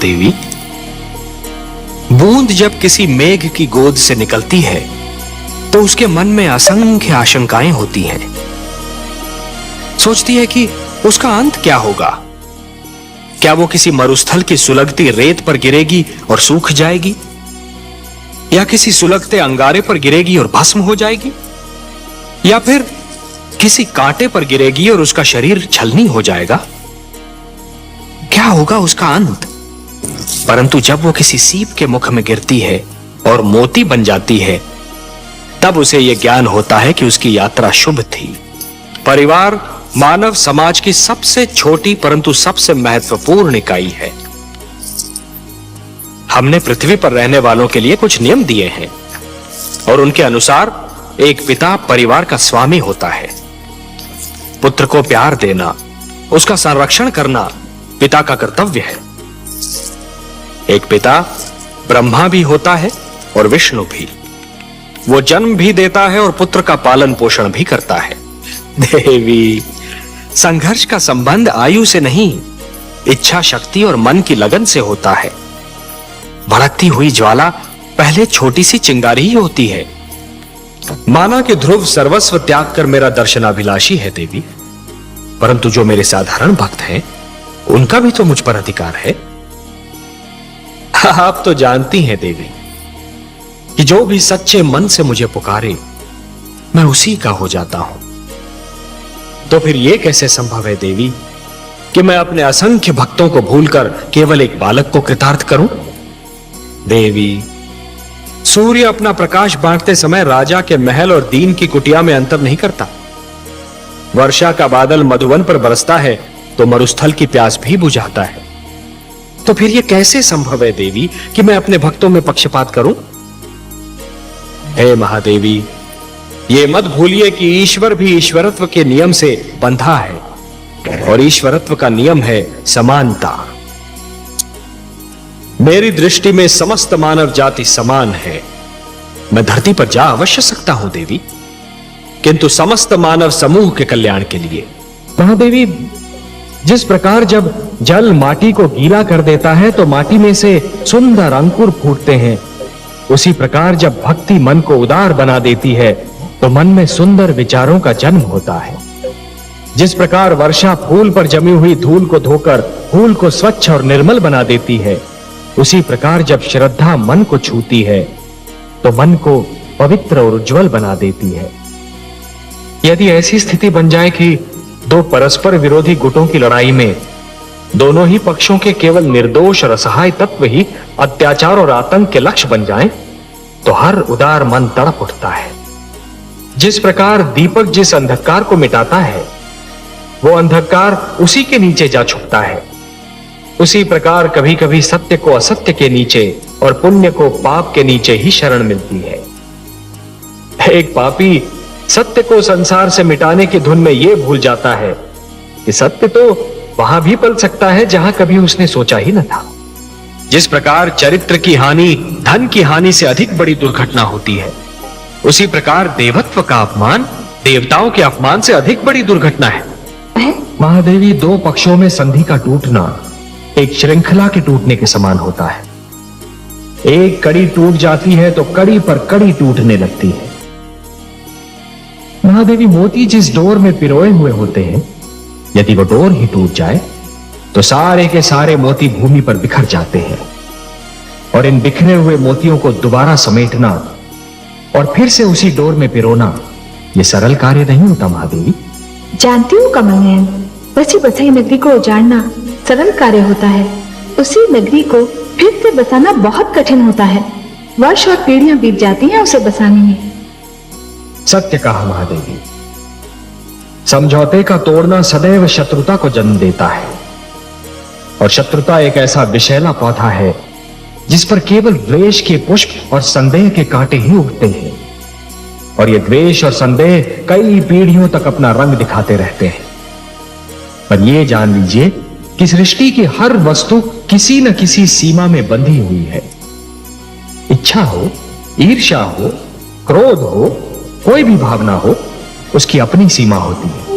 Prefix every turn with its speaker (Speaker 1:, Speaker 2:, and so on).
Speaker 1: महादेवी। बूंद जब किसी मेघ की गोद से निकलती है तो उसके मन में असंख्य आशंकाएं होती हैं। सोचती है कि उसका अंत क्या होगा। क्या वो किसी मरुस्थल की सुलगती रेत पर गिरेगी और सूख जाएगी, या किसी सुलगते अंगारे पर गिरेगी और भस्म हो जाएगी, या फिर किसी कांटे पर गिरेगी और उसका शरीर छलनी हो जाएगा। क्या होगा उसका अंत? परंतु जब वो किसी सीप के मुख में गिरती है और मोती बन जाती है, तब उसे यह ज्ञान होता है कि उसकी यात्रा शुभ थी। परिवार मानव समाज की सबसे छोटी परंतु सबसे महत्वपूर्ण इकाई है। हमने पृथ्वी पर रहने वालों के लिए कुछ नियम दिए हैं और उनके अनुसार एक पिता परिवार का स्वामी होता है। पुत्र को प्यार देना, उसका संरक्षण करना पिता का कर्तव्य है। एक पिता ब्रह्मा भी होता है और विष्णु भी। वो जन्म भी देता है और पुत्र का पालन पोषण भी करता है। देवी, संघर्ष का संबंध आयु से नहीं, इच्छा शक्ति और मन की लगन से होता है। भड़कती हुई ज्वाला पहले छोटी सी चिंगारी ही होती है। माना कि ध्रुव सर्वस्व त्याग कर मेरा दर्शनाभिलाषी है देवी, परंतु जो मेरे साधारण भक्त हैं, उनका भी तो मुझ पर अधिकार है। आप तो जानती हैं देवी कि जो भी सच्चे मन से मुझे पुकारे, मैं उसी का हो जाता हूं। तो फिर यह कैसे संभव है देवी कि मैं अपने असंख्य भक्तों को भूलकर केवल एक बालक को कृतार्थ करूं? देवी, सूर्य अपना प्रकाश बांटते समय राजा के महल और दीन की कुटिया में अंतर नहीं करता। वर्षा का बादल मधुवन पर बरसता है तो मरुस्थल की प्यास भी बुझाता है। तो फिर यह कैसे संभव है देवी कि मैं अपने भक्तों में पक्षपात करूं? हे महादेवी, ये मत भूलिए कि ईश्वर भी ईश्वरत्व के नियम से बंधा है और ईश्वरत्व का नियम है समानता। मेरी दृष्टि में समस्त मानव जाति समान है। मैं धरती पर जा अवश्य सकता हूं देवी, किंतु समस्त मानव समूह के कल्याण के लिए।
Speaker 2: महादेवी, जिस प्रकार जब जल माटी को गीला कर देता है तो माटी में से सुंदर अंकुर फूटते हैं, उसी प्रकार जब भक्ति मन को उदार बना देती है तो मन में सुंदर विचारों का जन्म होता है। जिस प्रकार वर्षा फूल पर जमी हुई धूल को धोकर फूल को स्वच्छ और निर्मल बना देती है, उसी प्रकार जब श्रद्धा मन को छूती है तो मन को पवित्र और उज्जवल बना देती है। यदि ऐसी स्थिति बन जाए कि दो परस्पर विरोधी गुटों की लड़ाई में दोनों ही पक्षों के केवल निर्दोष और असहाय तत्व ही अत्याचार और आतंक के लक्ष्य बन जाएं, तो हर उदार मन तड़प उठता है। जिस प्रकार दीपक जिस अंधकार को मिटाता है, वो अंधकार उसी के नीचे जा छुपता है, उसी प्रकार कभी कभी सत्य को असत्य के नीचे और पुण्य को पाप के नीचे ही शरण मिलती है। एक पापी सत्य को संसार से मिटाने की धुन में यह भूल जाता है कि सत्य तो वहां भी पल सकता है जहां कभी उसने सोचा ही न था।
Speaker 1: जिस प्रकार चरित्र की हानि धन की हानि से अधिक बड़ी दुर्घटना होती है, उसी प्रकार देवत्व का अपमान देवताओं के अपमान से अधिक बड़ी दुर्घटना है।
Speaker 2: महादेवी, दो पक्षों में संधि का टूटना एक श्रृंखला के टूटने के समान होता है। एक कड़ी टूट जाती है तो कड़ी पर कड़ी टूटने लगती है। महादेवी, मोती जिस डोर में पिरोए हुए होते हैं, यदि वो डोर ही टूट जाए तो सारे के सारे मोती भूमि पर बिखर जाते हैं, और इन बिखरे हुए मोतियों को दोबारा समेटना और फिर से उसी डोर में पिरोना यह सरल कार्य नहीं होता। महादेवी,
Speaker 3: जानती हूँ कमल नयन, बसी बसाई नगरी को उजाड़ना सरल कार्य होता है, उसी नगरी को फिर से बसाना बहुत कठिन होता है। वर्ष और पीढ़ियां बीत जाती हैं उसे बसाने में।
Speaker 2: सत्य कहा महादेवी। समझौते का तोड़ना सदैव शत्रुता को जन्म देता है, और शत्रुता एक ऐसा विषैला पौधा है जिस पर केवल द्वेष के पुष्प और संदेह के कांटे ही उगते हैं, और ये द्वेष और संदेह कई पीढ़ियों तक अपना रंग दिखाते रहते हैं। पर यह जान लीजिए कि सृष्टि की हर वस्तु किसी न किसी सीमा में बंधी हुई है। इच्छा हो, ईर्ष्या हो, क्रोध हो, कोई भी भावना हो, उसकी अपनी सीमा होती है।